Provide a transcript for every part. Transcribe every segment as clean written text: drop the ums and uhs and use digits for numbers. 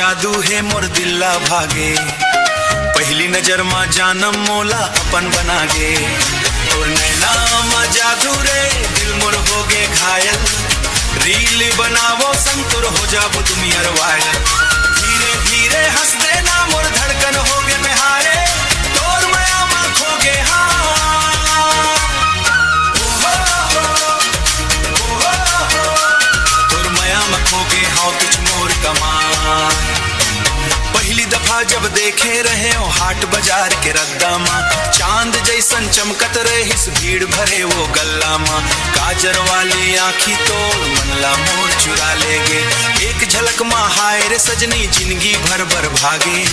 जादू है मोर दिल्ला भागे, पहली नजर मा जानम मोला अपन बना गे। तोर नैना मा जादू रे दिल मोर हो गे घायल, रील बनावो संग तोर हो जाबो तुम वायरल। धीरे धीरे हंस देना मोर धड़कन हो गे बेहारे, तोर माया मा खो गे तोर माया मा खो गे हाँ तुझ मोर कमाल। पहली दफा जब देखे रहे हो हाट बाजार के रद्दा माँ, चांद जैसन चमकत रहिस भीड़ भरे वो गल्ला माँ। काजर वाली आँखी तो मनला मोर चुरा लेगे, एक झलक माँ हाय रे सजनी जिंदगी भर भर भागे।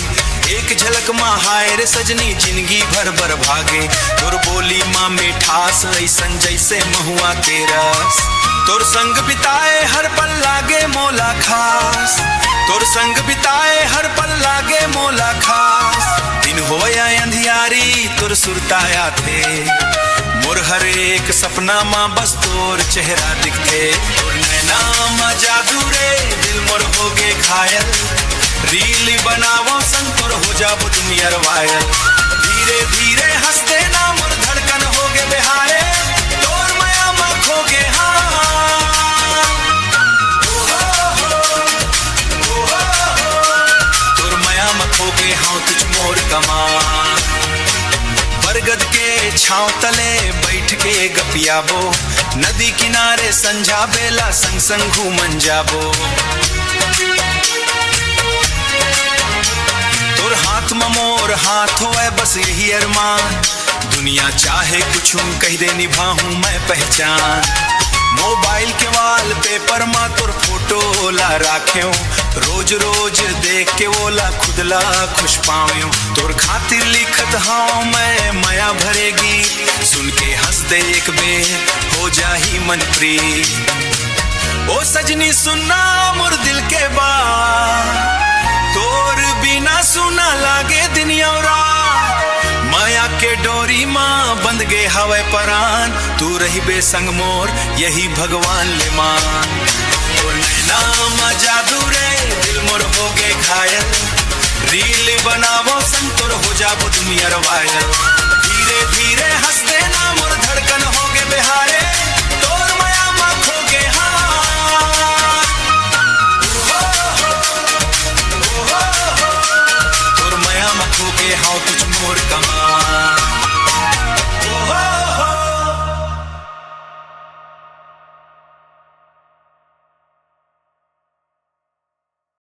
एक झलक माँ हाय रे सजनी जिंदगी भर भर भागे। तोर बोली माँ मिठास ऐसन जैसे महुआ के रस, तोर संग बिताए हर पल लागे मोला खास। तोर संग बिताए हर पल लागे मोला खास। दिन हो या अंधियारी तोर सुरताया थे, मोर हर एक सपना माँ बस तोर चेहरा दिखते। तोर नैना माँ जादू रे दिल मोर हो गे घायल, रील बनावो संग तोर हो जाबो तुम वायरल। धीरे धीरे हंस देना मोर धड़कन हो गे बेहारे, तोर माया माँ खो गे हो गे हाँ तुझ मोर कमाल। बरगद के छाँव तले बैठ के गपियाबो, नदी किनारे संझा बेला संग संग घूमन जाबो। तोर हाथ में मोर हाथ होए बस यही अरमान, दुनिया चाहे कुछ कह दे निभाऊं मैं पहचान। मोबाइल के वाल पेपर मा तोर फोटो ला राख्यो, रोज रोज देख के वोला खुदला खुश पाव्यो। तोर खातिर लिखत हाँ मैं माया भरेगी, सुन के हंस दे एक बेर हो जाही मन प्रीत। ओ सजनी सुनना मोर दिल के बात, तोर बिना सुना लागे दिन और रात। माया के डोरी माँ बंध गे हवे परान, तू रही बेसंग मोर यही भगवान ले मान। तोर नैना माँ जादू रे दिल मोर हो गे घायल, रील बनावो संग तोर हो जाबो तुम वायरल। धीरे